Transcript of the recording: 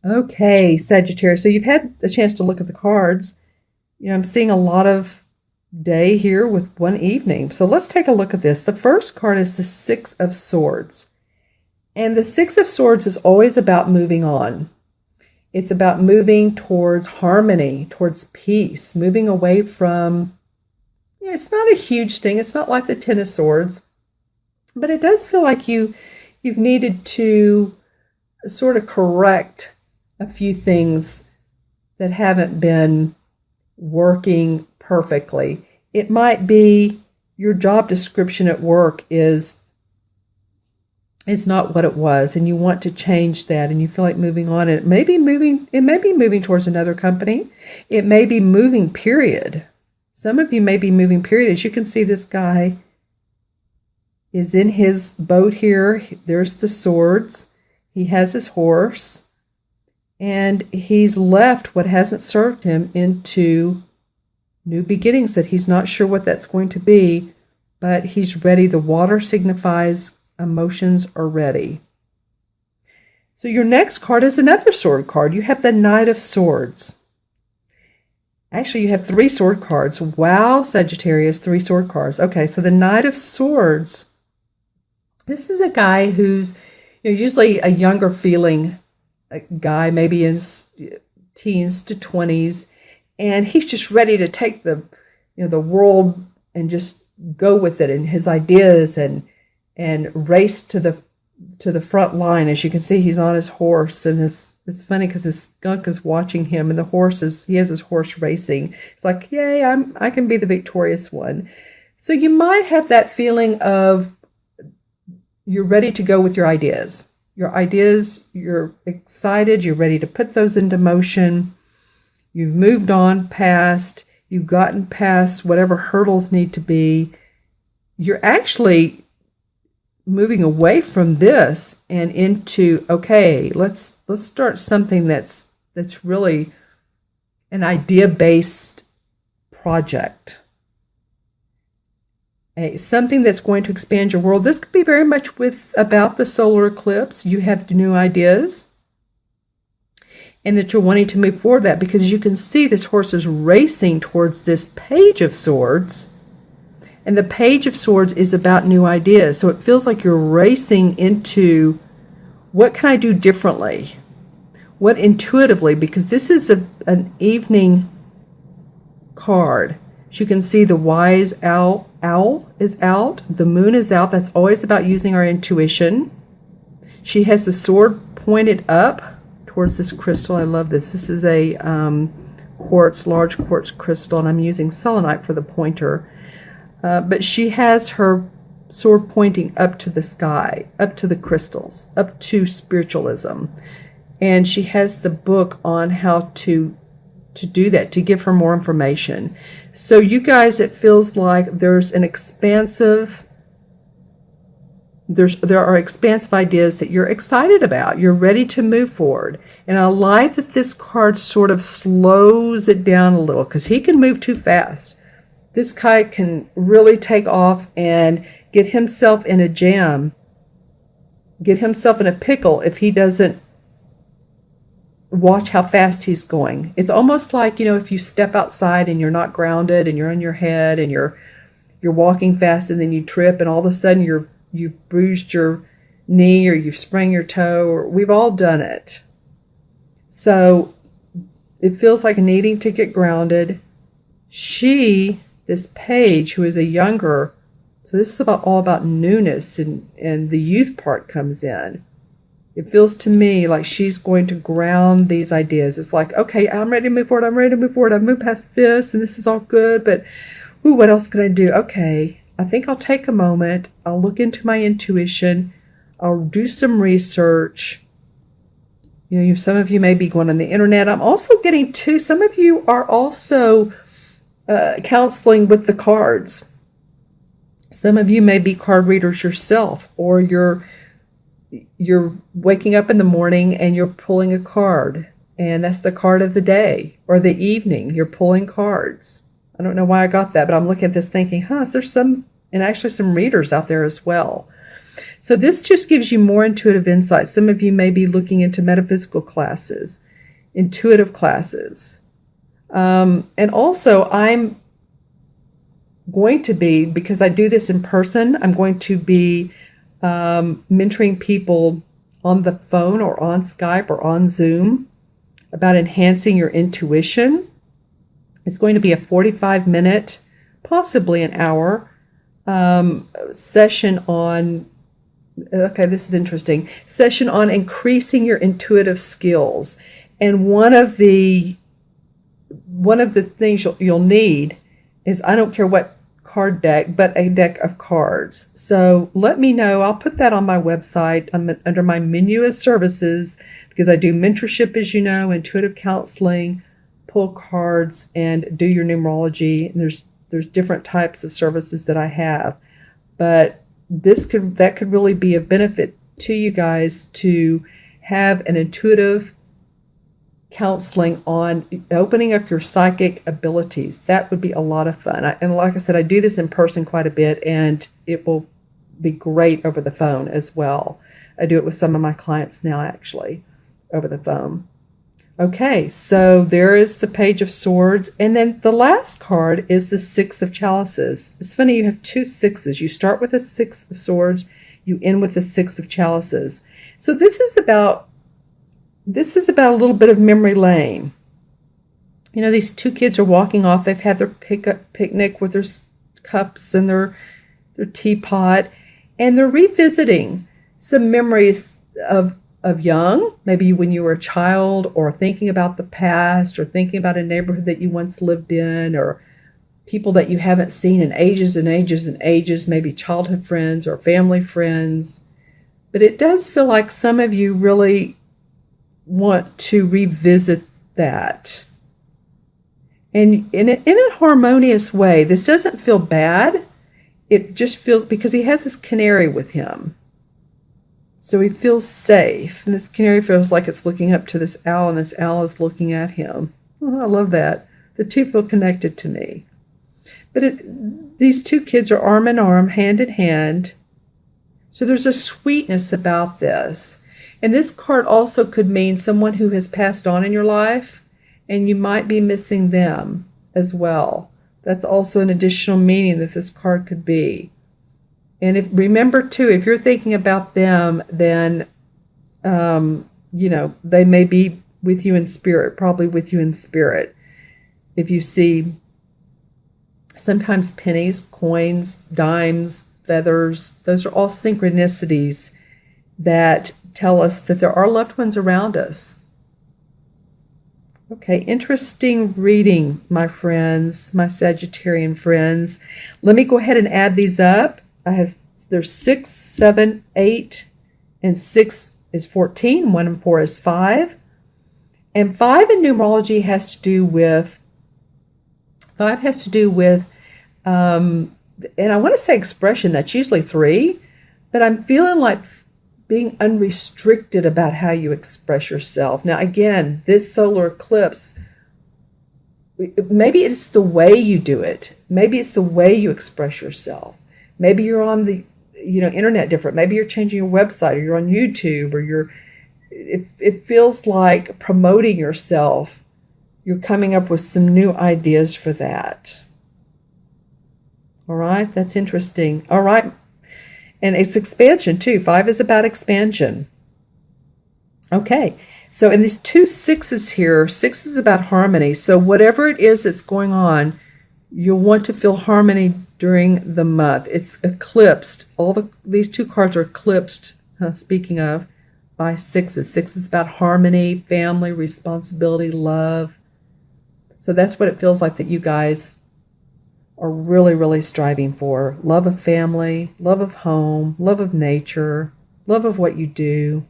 Okay, Sagittarius. So you've had a chance to look at the cards. I'm seeing a lot of day here with one evening. So let's take a look at this. The first card is the Six of Swords. And the Six of Swords is always about moving on. It's about moving towards harmony, towards peace, moving away from, it's not a huge thing. It's not like the Ten of Swords, but it does feel like you've needed to sort of correct a few things that haven't been working perfectly. It might be your job description at work is not what it was, and you want to change that, and you feel like moving on. And it may be moving towards another company. It may be moving, period. Some of you may be moving, period. As you can see, this guy is in his boat here. There's the swords. He has his horse. And he's left what hasn't served him into new beginnings that he's not sure what that's going to be, but he's ready. The water signifies emotions are ready. So your next card is another sword card. You have the Knight of Swords. Actually, you have three sword cards. Wow, Sagittarius, three sword cards. Okay, so the Knight of Swords. This is a guy who's usually a younger feeling a guy, maybe in his teens to 20s, and he's just ready to take the world and just go with it and his ideas and race to the front line. As you can see, he's on his horse, and it's funny because his skunk is watching him, and he has his horse racing. It's like, yay, I can be the victorious one. So you might have that feeling of you're ready to go with your ideas. Your ideas, you're excited, you're ready to put those into motion. You've moved on past, you've gotten past whatever hurdles need to be. You're actually moving away from this and into, okay, let's start something that's really an idea-based project. Something that's going to expand your world. This could be very much about the solar eclipse. You have new ideas and that you're wanting to move forward that, because you can see this horse is racing towards this Page of Swords, and the Page of Swords is about new ideas. So it feels like you're racing into what can I do differently? What intuitively, because this is an evening card. As you can see, the wise owl is out. The moon is out. That's always about using our intuition. She has the sword pointed up towards this crystal. I love this. This is a large quartz crystal, and I'm using selenite for the pointer. But she has her sword pointing up to the sky, up to the crystals, up to spiritualism. And she has the book on how to do that, to give her more information. So you guys, it feels like there are expansive ideas that you're excited about. You're ready to move forward. And I like that this card sort of slows it down a little, because he can move too fast. This guy can really take off and get himself in a jam, get himself in a pickle if he doesn't watch how fast he's going. It's almost like, if you step outside and you're not grounded and you're on your head and you're walking fast and then you trip and all of a sudden you've bruised your knee or you've sprained your toe, or we've all done it. So it feels like needing to get grounded. This Page, who is a younger, so this is all about newness, and the youth part comes in. It feels to me like she's going to ground these ideas. It's like, okay, I'm ready to move forward. I'm ready to move forward. I've moved past this, and this is all good, but what else can I do? Okay, I think I'll take a moment. I'll look into my intuition. I'll do some research. Some of you may be going on the internet. I'm also getting to, some of you are also counseling with the cards. Some of you may be card readers yourself, or you're waking up in the morning and you're pulling a card, and that's the card of the day or the evening. You're pulling cards. I don't know why I got that, but I'm looking at this thinking, there's some readers out there as well. So this just gives you more intuitive insight. Some of you may be looking into metaphysical classes, intuitive classes. And also I'm going to be, because I do this in person, I'm going to be mentoring people on the phone or on Skype or on Zoom about enhancing your intuition. It's going to be a 45-minute, possibly an hour session on, okay, this is interesting, session on increasing your intuitive skills. And one of the things you'll need is, I don't care what card deck, but a deck of cards. So let me know. I'll put that on my website under my menu of services, because I do mentorship, as you know, intuitive counseling, pull cards, and do your numerology. And there's different types of services that I have, but that could really be a benefit to you guys to have an intuitive counseling on opening up your psychic abilities. That would be a lot of fun. And like I said, I do this in person quite a bit, and it will be great over the phone as well. I do it with some of my clients now, actually, over the phone. Okay, so there is the Page of Swords. And then the last card is the Six of Chalices. It's funny, you have two sixes. You start with a Six of Swords, you end with the Six of Chalices. So this is about a little bit of memory lane. You know, these two kids are walking off. They've had their picnic with their cups and their teapot, and they're revisiting some memories of young, maybe when you were a child, or thinking about the past, or thinking about a neighborhood that you once lived in, or people that you haven't seen in ages and ages and ages, maybe childhood friends or family friends. But it does feel like some of you really want to revisit that. And in a harmonious way. This doesn't feel bad. It just feels, because he has this canary with him. So he feels safe. And this canary feels like it's looking up to this owl, and this owl is looking at him. Oh, I love that. The two feel connected to me. But these two kids are arm in arm, hand in hand. So there's a sweetness about this. And this card also could mean someone who has passed on in your life, and you might be missing them as well. That's also an additional meaning that this card could be. And remember too, if you're thinking about them, then, they may be with you in spirit, probably with you in spirit. If you see sometimes pennies, coins, dimes, feathers, those are all synchronicities that tell us that there are loved ones around us. Okay, interesting reading, my friends, my Sagittarian friends. Let me go ahead and add these up. There's 6, 7, 8, and 6 is 14. 1 and 4 is 5. And 5 in numerology has to do with, and I want to say expression. That's usually 3, but I'm feeling like being unrestricted about how you express yourself. Now, again, this solar eclipse, maybe it's the way you do it. Maybe it's the way you express yourself. Maybe you're on the internet different. Maybe you're changing your website, or you're on YouTube, or it feels like promoting yourself. You're coming up with some new ideas for that. All right, that's interesting. All right. And it's expansion too. 5 is about expansion. Okay, so in these two 6s here, 6 is about harmony. So whatever it is that's going on, you'll want to feel harmony during the month. It's eclipsed. These two cards are eclipsed, speaking of, by 6s. 6 is about harmony, family, responsibility, love. So that's what it feels like that you guys are really, really striving for. Love of family, love of home, love of nature, love of what you do.